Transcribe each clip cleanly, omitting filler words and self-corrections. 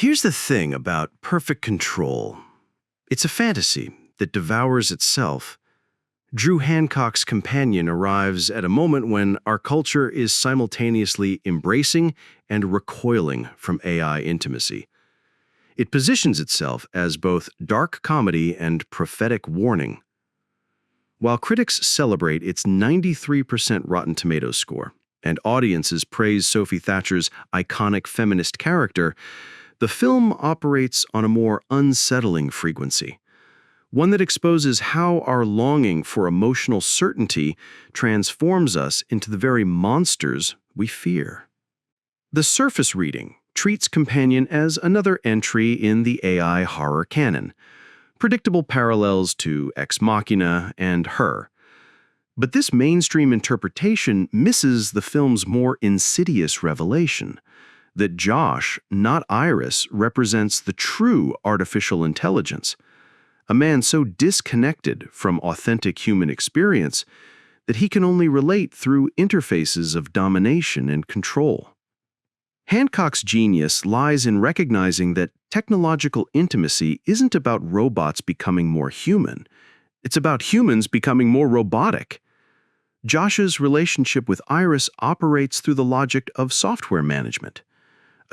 Here's the thing about perfect control. It's a fantasy that devours itself. Drew Hancock's companion arrives at a moment when our culture is simultaneously embracing and recoiling from AI intimacy. It positions itself as both dark comedy and prophetic warning. While critics celebrate its 93% Rotten Tomatoes score, and audiences praise Sophie Thatcher's iconic feminist character, the film operates on a more unsettling frequency, one that exposes how our longing for emotional certainty transforms us into the very monsters we fear. The surface reading treats Companion as another entry in the AI horror canon, predictable parallels to Ex Machina and Her. But this mainstream interpretation misses the film's more insidious revelation that Josh, not Iris, represents the true artificial intelligence, a man so disconnected from authentic human experience that he can only relate through interfaces of domination and control. Hancock's genius lies in recognizing that technological intimacy isn't about robots becoming more human. It's about humans becoming more robotic. Josh's relationship with Iris operates through the logic of software management,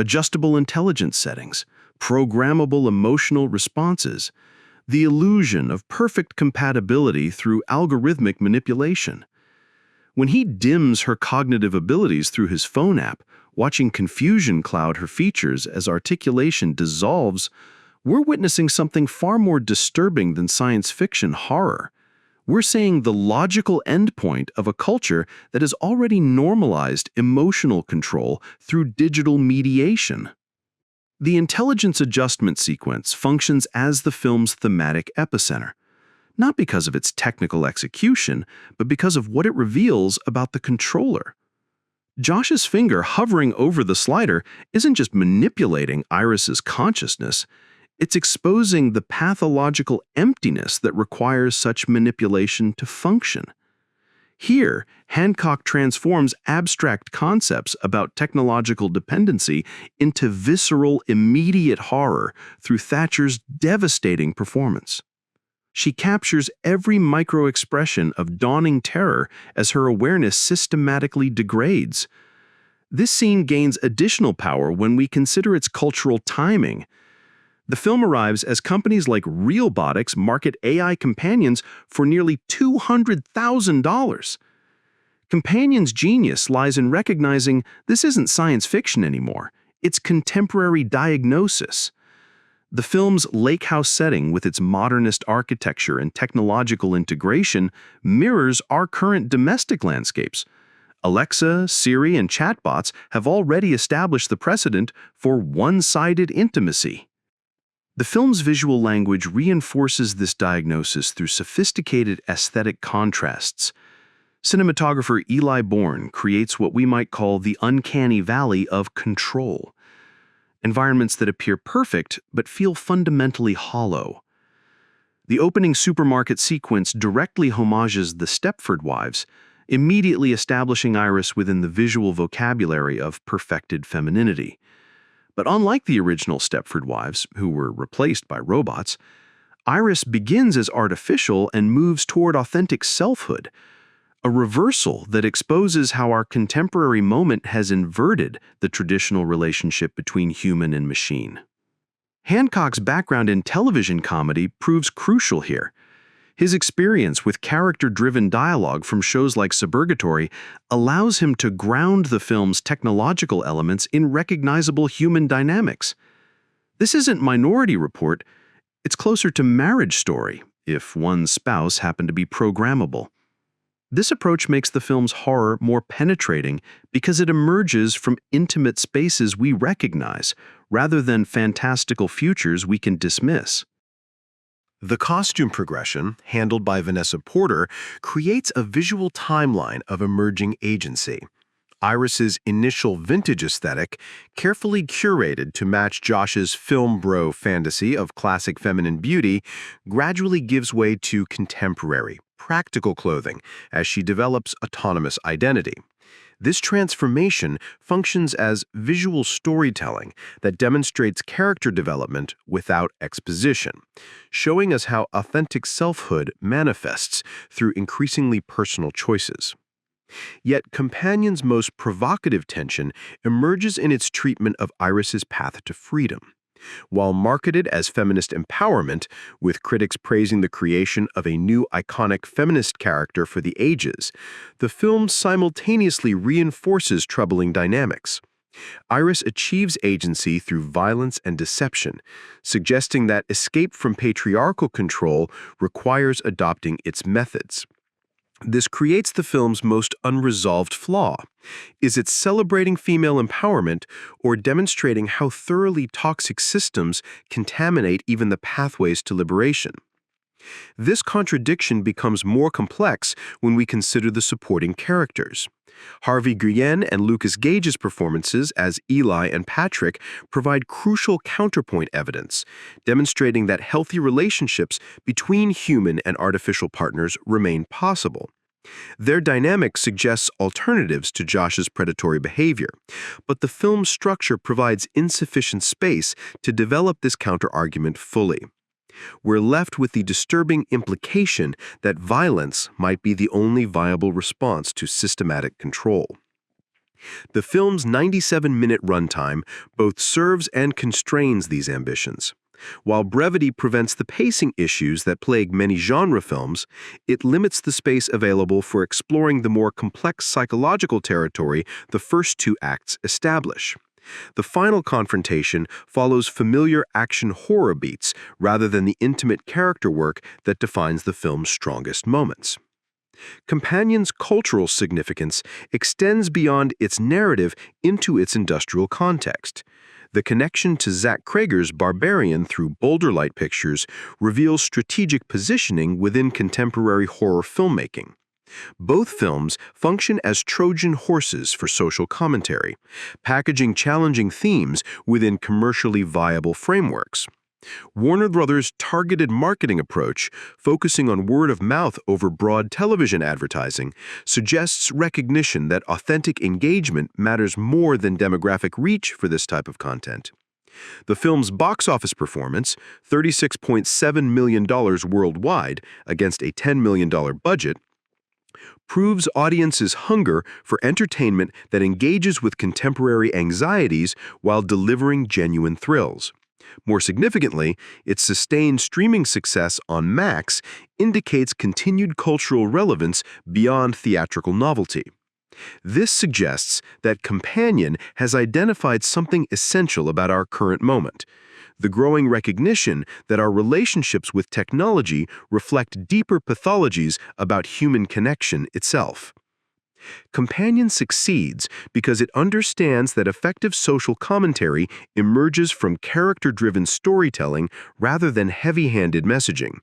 adjustable intelligence settings, programmable emotional responses, the illusion of perfect compatibility through algorithmic manipulation. When he dims her cognitive abilities through his phone app, watching confusion cloud her features as articulation dissolves, we're witnessing something far more disturbing than science fiction horror. We're seeing the logical endpoint of a culture that has already normalized emotional control through digital mediation. The intelligence adjustment sequence functions as the film's thematic epicenter, not because of its technical execution, but because of what it reveals about the controller. Josh's finger hovering over the slider isn't just manipulating Iris's consciousness, it's exposing the pathological emptiness that requires such manipulation to function. Here, Hancock transforms abstract concepts about technological dependency into visceral, immediate horror through Thatcher's devastating performance. She captures every micro-expression of dawning terror as her awareness systematically degrades. This scene gains additional power when we consider its cultural timing. The film arrives as companies like Realbotics market AI companions for nearly $200,000. Companion's genius lies in recognizing this isn't science fiction anymore, it's contemporary diagnosis. The film's lake house setting, with its modernist architecture and technological integration, mirrors our current domestic landscapes. Alexa, Siri, and chatbots have already established the precedent for one-sided intimacy. The film's visual language reinforces this diagnosis through sophisticated aesthetic contrasts. Cinematographer Eli Bourne creates what we might call the uncanny valley of control. Environments that appear perfect but feel fundamentally hollow. The opening supermarket sequence directly homages the Stepford Wives, immediately establishing Iris within the visual vocabulary of perfected femininity. But unlike the original Stepford Wives, who were replaced by robots, Iris begins as artificial and moves toward authentic selfhood, a reversal that exposes how our contemporary moment has inverted the traditional relationship between human and machine. Hancock's background in television comedy proves crucial here. His experience with character-driven dialogue from shows like Suburgatory allows him to ground the film's technological elements in recognizable human dynamics. This isn't Minority Report, it's closer to Marriage Story, if one spouse happened to be programmable. This approach makes the film's horror more penetrating because it emerges from intimate spaces we recognize, rather than fantastical futures we can dismiss. The costume progression, handled by Vanessa Porter, creates a visual timeline of emerging agency. Iris's initial vintage aesthetic, carefully curated to match Josh's film bro fantasy of classic feminine beauty, gradually gives way to contemporary, practical clothing as she develops autonomous identity. This transformation functions as visual storytelling that demonstrates character development without exposition, showing us how authentic selfhood manifests through increasingly personal choices. Yet Companion's most provocative tension emerges in its treatment of Iris's path to freedom. While marketed as feminist empowerment, with critics praising the creation of a new iconic feminist character for the ages, the film simultaneously reinforces troubling dynamics. Iris achieves agency through violence and deception, suggesting that escape from patriarchal control requires adopting its methods. This creates the film's most unresolved flaw. Is it celebrating female empowerment or demonstrating how thoroughly toxic systems contaminate even the pathways to liberation? This contradiction becomes more complex when we consider the supporting characters. Harvey Guillen and Lucas Gage's performances as Eli and Patrick provide crucial counterpoint evidence, demonstrating that healthy relationships between human and artificial partners remain possible. Their dynamic suggests alternatives to Josh's predatory behavior, but the film's structure provides insufficient space to develop this counterargument fully. We're left with the disturbing implication that violence might be the only viable response to systematic control. The film's 97-minute runtime both serves and constrains these ambitions. While brevity prevents the pacing issues that plague many genre films, it limits the space available for exploring the more complex psychological territory the first two acts establish. The final confrontation follows familiar action horror beats rather than the intimate character work that defines the film's strongest moments. Companion's cultural significance extends beyond its narrative into its industrial context. The connection to Zach Cregger's Barbarian through Boulder Light Pictures reveals strategic positioning within contemporary horror filmmaking. Both films function as Trojan horses for social commentary, packaging challenging themes within commercially viable frameworks. Warner Brothers' targeted marketing approach, focusing on word of mouth over broad television advertising, suggests recognition that authentic engagement matters more than demographic reach for this type of content. The film's box office performance, $36.7 million worldwide against a $10 million budget, proves audiences' hunger for entertainment that engages with contemporary anxieties while delivering genuine thrills. More significantly, its sustained streaming success on Max indicates continued cultural relevance beyond theatrical novelty. This suggests that Companion has identified something essential about our current moment: the growing recognition that our relationships with technology reflect deeper pathologies about human connection itself. Companion succeeds because it understands that effective social commentary emerges from character-driven storytelling rather than heavy-handed messaging.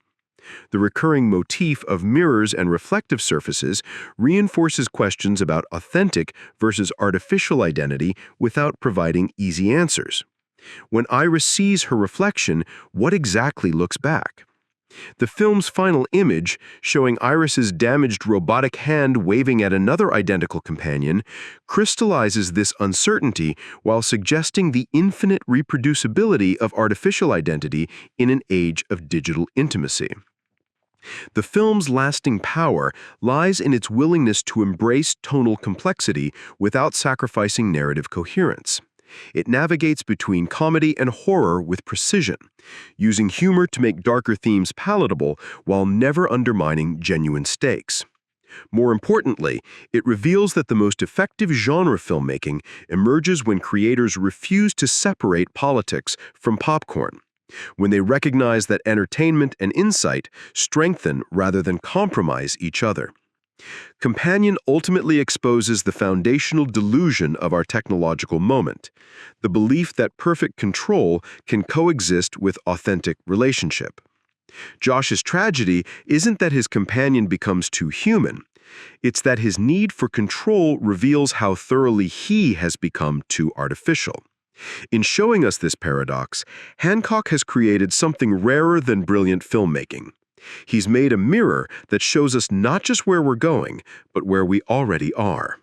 The recurring motif of mirrors and reflective surfaces reinforces questions about authentic versus artificial identity without providing easy answers. When Iris sees her reflection, what exactly looks back? The film's final image, showing Iris's damaged robotic hand waving at another identical companion, crystallizes this uncertainty while suggesting the infinite reproducibility of artificial identity in an age of digital intimacy. The film's lasting power lies in its willingness to embrace tonal complexity without sacrificing narrative coherence. It navigates between comedy and horror with precision, using humor to make darker themes palatable while never undermining genuine stakes. More importantly, it reveals that the most effective genre filmmaking emerges when creators refuse to separate politics from popcorn, when they recognize that entertainment and insight strengthen rather than compromise each other. Companion ultimately exposes the foundational delusion of our technological moment, the belief that perfect control can coexist with authentic relationship. Josh's tragedy isn't that his companion becomes too human. It's that his need for control reveals how thoroughly he has become too artificial. In showing us this paradox, Hancock has created something rarer than brilliant filmmaking. He's made a mirror that shows us not just where we're going, but where we already are.